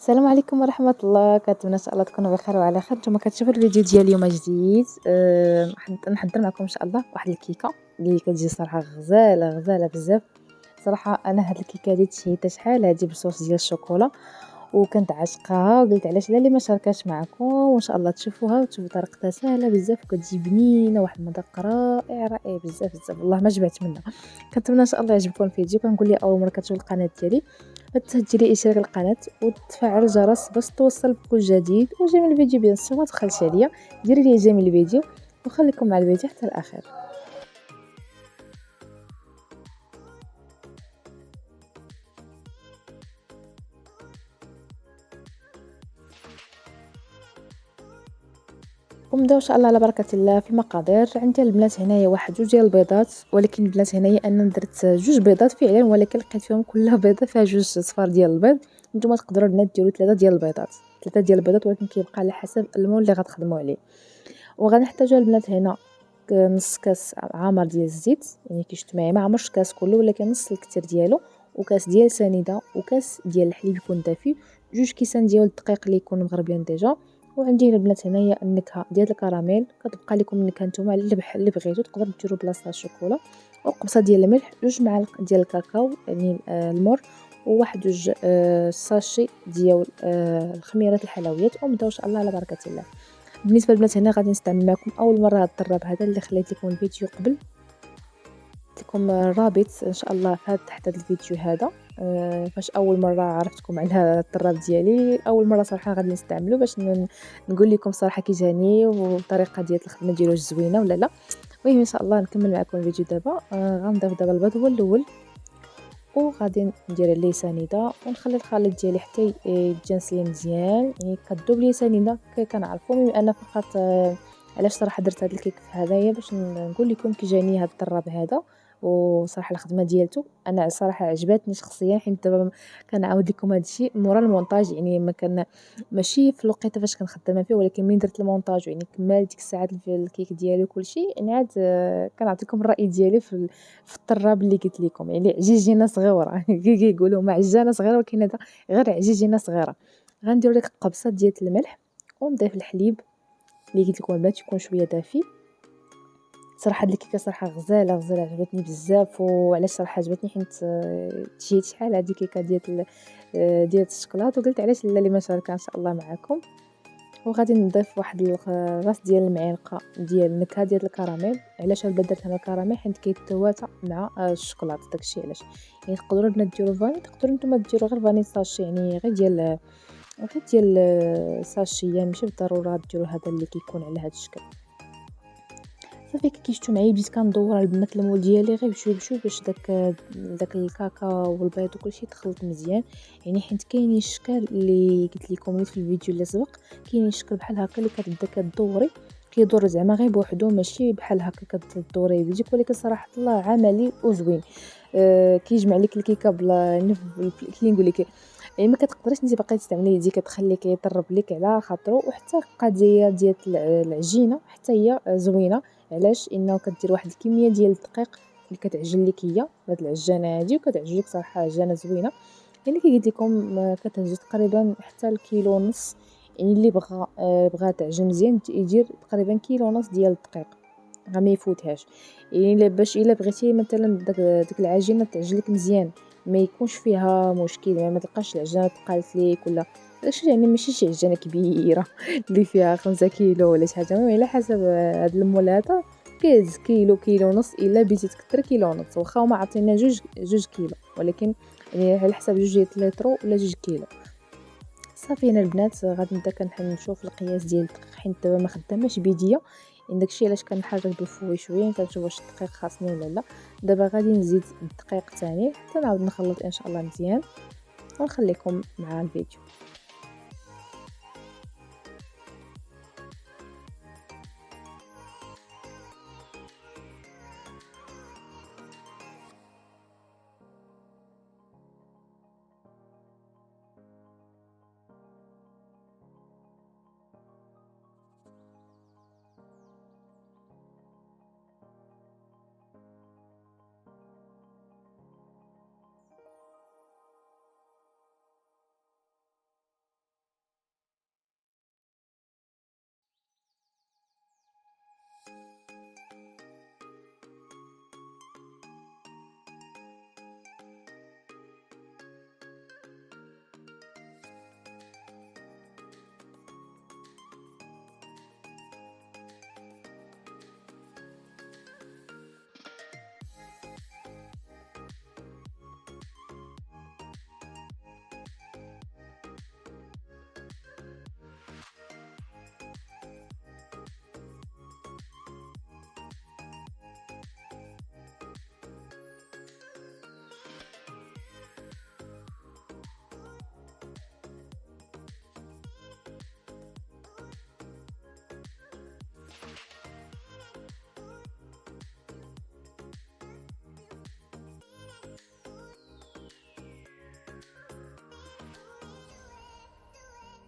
السلام عليكم ورحمة الله، كنتمنى إن شاء الله تكونوا بخير وعلى خير. نتوما كتشوفوا الفيديو ديال اليوم جديد. نحضر معكم ان شاء الله واحد الكيكه اللي كتجي صراحه غزاله غزاله بزاف. صراحه انا هاد الكيكه هادي تشهيتها شحال هادي بالصوص ديال الشوكولا، وكنت عاشقاها وقلت علاش لا اللي ما شاركاش معكم، وان شاء الله تشوفوها وتشوفوا طريقتها سهله بزاف وكتجي بنينه، واحد المذاق رائع رائع بزاف بزاف، والله ما جبعت منها. كنتمنى ان شاء الله يعجبكم الفيديو. كنقول لي اول مره كتشوف القناه ديالي تسجلي اشتراك القناه وتفعل الجرس باش توصل بكل جديد، وجميل الفيديو بيان سور ما تبخلش عليا، ديري لي جيم الفيديو وخليكم مع الفيديو حتى الاخر. ونبداو ان شاء الله على بركه الله في المقادير. عندي البنات هنايا واحد جوج ديال البيضات، ولكن البنات هنايا انا درت جوج بيضات فعلا، ولكن لقيت فيهم كلها بيضه فيها جوج صفار ديال البيض. نتوما تقدروا البنات ديروا ثلاثه ديال البيضات، ولكن كيبقى على حسب المول اللي غتخدموا عليه. وغنحتاجوا البنات هنا نص كاس عامر ديال الزيت، يعني كي شفتوا معايا ما عمرش كاس كله ولكن نص الكتير ديالو، وكاس ديال سنيده، وكاس ديال الحليب يكون دافي، جوج كيسان ديال الدقيق اللي يكونوا مغربلين ديجا. وعندي البنات هنايا النكهه ديال الكراميل، كتبقى لكم النكهه نتوما على اللي بغيتو، تقدروا ديروا بلاصه الشوكولا، وقبصه ديال الملح، جوج معالق ديال الكاكاو يعني المر، وواحد جوج ساشي ديال الخميرات الحلويات. ونبداو ان شاء الله على بركه الله. بالنسبه للبنات هنا غادي نستعمل معكم اول مره هذا الطراب هذا اللي خليت لكم الفيديو قبل، لكم الرابط ان شاء الله هاد تحت هذا الفيديو هذا. فاش اول مره عرفتكم على هذا الطراب ديالي، اول مره صراحه غادي نستعملو باش نقول لكم صراحه كي جاني والطريقه ديال الخدمه ديالو زوينه ولا لا. المهم ان شاء الله نكمل معكم الفيديو دابا. غنضيف دابا البيض هو الاول، وغادي ندير عليه سنيده ونخلي الخليط ديالي حتى يتجانس لي مزيان، يعني كدوب لي سنيده كنعرفوا. المهم انا فقط علاش صراحه درت هذا الكيك هذايا باش نقول لكم كي جاني هذا الطراب هذا. وصراحه الخدمه ديالته انا صراحه عجبتني شخصيا، حيت دابا كنعاود لكم هذا الشيء مورا المونتاج، يعني ما كان ماشي في الوقيته فاش كنخدمها فيه، ولكن من درت المونتاج يعني كمال ديك الساعات في الكيك ديالي وكل شيء، يعني عاد كنعطيكم الراي ديالي في الطراب اللي قلت لكم، يعني عجيجينه صغيره كيقولوا معجنه صغيره، ولكن هذا غير عجيجينه صغيره. غندير لك قبصه ديال الملح ونضيف الحليب اللي قلت لكم البنات يكون شويه دافي. صراحه هاد الكيكه صراحه غزاله غزاله، عجبتني بزاف. وعلاش صراحه عجبتني حيت تشهيت شحال هذه الكيكه ديال الشوكولاط، وقلت علاش لا اللي ما شاركها ان شاء الله معكم. وغادي نضيف واحد راس ديال المعلقه ديال النكهه ديال الكراميل. علاش درت هنا الكراميل؟ حيت كيتواتى مع الشوكولاط، داكشي علاش. يعني تقدروا البنات ديروا فاني، تقدروا نتوما ديروا غير فاني ساشي، يعني غير ديال ساشي، يعني ماشي بالضروره ديروا هذا اللي كيكون على هذا الشكل. صافي كي شفتوا معايا بديت كندور البنات المول ديالي غير بشوي بشوي باش داك الكاكاو والبيض وكلشي تخلط مزيان. يعني حيت كاينين الشكل اللي قلت لكم في الفيديو اللي سبق، كاينين الشكل بحال هكا اللي كتبدا كدوري، كيدور زعما غير بوحدو، ماشي بحال هكا كدوري بيديك، ولكن صراحه الله عملي وزوين. كيجمع لك الكيكه بلا يعني كي نقول لك، يعني ما كتقدريش انت باقي تستعملي يديك، كتخليه كيطرب لك على خاطرو. وحتى القضيه ديال العجينه حتى هي زوينه. علاش؟ انه كدير واحد الكميه ديال الدقيق اللي كتعجن لك هي بهاد العجانه هادي، وكتعجن لك صراحه عجانه زوينه. يعني كي قلت لكم كتهز تقريبا حتى الكيلو ونص. يعني اللي بغى تعجن مزيان يدير تقريبا كيلو ونص ديال الدقيق، ما يفوتهاش. يعني باش الا بغيتي مثلا داك العجينه تعجن لك مزيان، ما يكونش فيها مشكل، يعني ما تلقاش العجينه تقالت ليك ولا داكشي، يعني ماشي شي عجينه كبيره اللي فيها 5 كيلو ولا شي حاجه. المهم على حسب هاد المول هذا كيهز كيلو كيلو ونص، الا بغيتي تكثر كيلو ونص. واخا هما عطينا جوج كيلو، ولكن يعني على حسب 2 لتر ولا 2 كيلو. صافي هنا البنات غادي نبدا كنشوف القياس ديال الدقيق، حيت دابا ما خداماش بيديا، يعني داكشي علاش كنحرك بالفوي شويه كنشوف واش الدقيق خاصني ولا لا. دابا غادي نزيد الدقيق ثاني حتى نعاود نخلط ان شاء الله مزيان، ونخليكم مع الفيديو.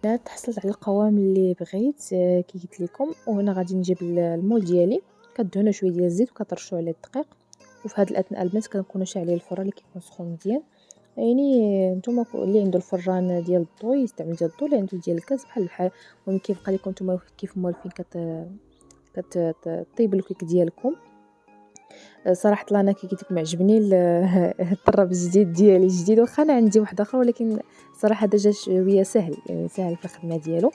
البنات حصلت على القوام اللي بغيت كي قلت لكم. وهنا غادي نجيب المول ديالي، كدهنوا شويه ديال الزيت وكترشوا عليه الدقيق. وفي هذه الاثناء البنات كنكونوا شاعلين الفران اللي كيكون سخون مزيان. يعني نتوما اللي عنده الفران ديال الضو يستعمل ديال الضو، اللي عنده ديال الكاز بحال بحال. المهم كيبقى لكم نتوما كيف مولفين كطيب الكيك ديالكم. صراحه انا كي قلت لكم عجبني الطراب الجديد ديالي جديد، واخا انا عندي واحد اخر ولكن صراحه هذا جا شويه سهل، يعني سهل في الخدمه ديالو.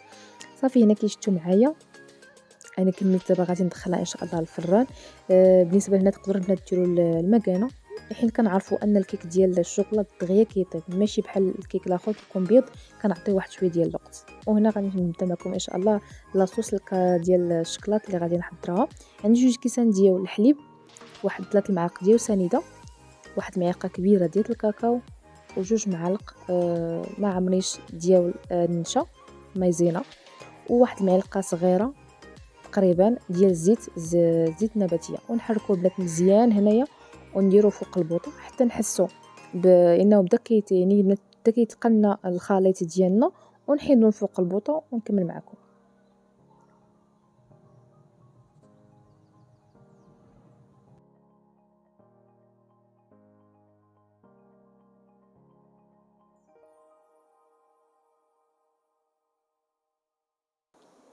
صافي هنا كيشتو معايا انا كملت دابا غادي ندخلها ان شاء الله للفران. بالنسبه لهنا تقدروا البنات ديروا المكانه، حين كنعرفوا ان الكيك ديال الشوكولاط دغيا كيطيب ماشي بحال الكيك الاخر كيكون بيض، كنعطيه واحد شويه ديال الوقت. وهنا غادي نبدا معكم ان شاء الله لاصوص ديال الشوكولاط اللي غادي نحضرها. عندي 2 كيسان ديال الحليب، واحد 3 المعالق ديال سنيده، واحد معلقه كبيره ديال الكاكاو، وجوج معالق ما عمريش ديال النشا مايزينا، وواحد المعلقه صغيره تقريبا ديال زيت نباتيه. ونحركوا البنات مزيان هنايا ونديروا فوق البوطه حتى نحسوا بانه بدا يعني بدا كيتقنى الخليط ديالنا، ونحيدو فوق البوطه ونكمل معكم.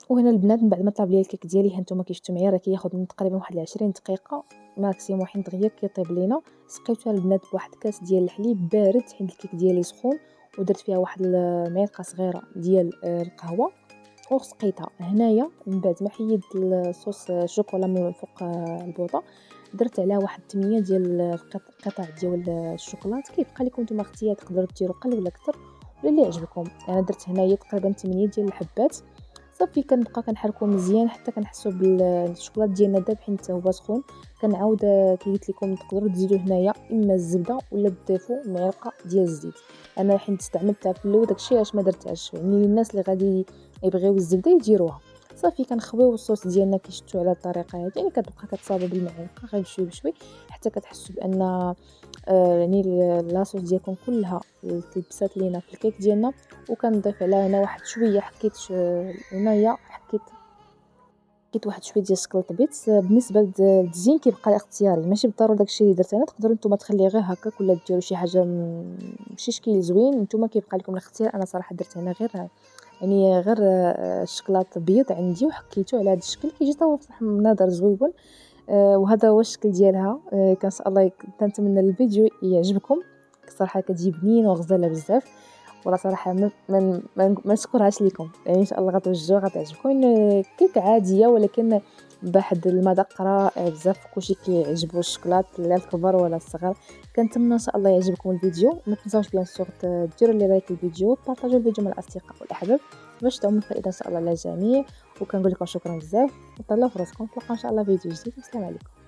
وهنا البنات من بعد ما طاب ليا الكيك ديالي هانتوما كيشفتوا معايا راه كياخذ من تقريبا واحد 20 دقيقه ماكسيموم حين دغيا كيطيب لينا. سقيتها البنات بواحد الكاس ديال الحليب بارد حين الكيك ديالي سخون، ودرت فيها واحد المعلقه صغيره ديال القهوه وسقيتها. هنايا من بعد ما حيدت الصوص الشوكولا من فوق البوطه، درت عليها واحد 8 ديال القطع ديال الشوكولات. كيبقى لكم نتوما اختيار، تقدروا ديروا قل ولا اكثر ولا اللي يعجبكم. انا درت هنايا تقريبا 8 ديال الحبات. صافي كنبقى كنحركو مزيان حتى كنحسوا بالشوكولات ديالنا داب حين حتى هو سخون. كنعاود كي قلت لكم تقدروا تزيدوا هنايا اما الزبده ولا تضيفوا معلقه ديال الزيت. انا حين استعملتها في الاول داكشي علاش ما درتهاش، يعني الناس اللي غادي يبغيو الزبده يديروها. صافي كنخويو الصوص ديالنا كيشتو على الطريقه هذه، يعني كتبقى كتصابوا بالمعلقه غير بشوي بشوي حتى كتحسوا بان يعني لاصوص ديالكم كلها تلبسات لينا في الكيك ديالنا. وكنضيف عليها هنا واحد شويه حكيت هنايا حكيت واحد شويه ديال الشكلاط بيتس. بالنسبه للتزيين كيبقى اختياري، ماشي بالضروره داكشي اللي درت انا. تقدروا نتوما تخليه غير هكاك ولا ديروا شي حاجه بشي شكل زوين، نتوما كيبقى لكم الاختيار. انا صراحه درت هنا غير يعني غير الشكلاط بيض عندي وحكيته على هذا الشكل كيجي تا واضح منظر زويون. وهذا هو الشكل ديالها. كان شاء الله كنتمنى الفيديو يعجبكم. صراحه كتجي بنينه وغزاله بزاف، ولا صراحه ما نشكرهاش لكم. يعني ان شاء الله غتوجدوا غتعجبكم. كيك عاديه ولكن بواحد المذاق رائع بزاف. كلشي كيعجبو الشكلاط لا الكبار ولا الصغار. كنتمنى ان شاء الله يعجبكم الفيديو. ما تنساوش بيان سور ديروا لي لايك الفيديو وبارطاجيو الفيديو مع الاصدقاء والاحباب باش تعم الفائده ان شاء الله للجميع. وكنقول لكم شكرا بزاف وتهلاو في راسكم. نتلاقاو ان شاء الله فيديو جديد. والسلام عليكم.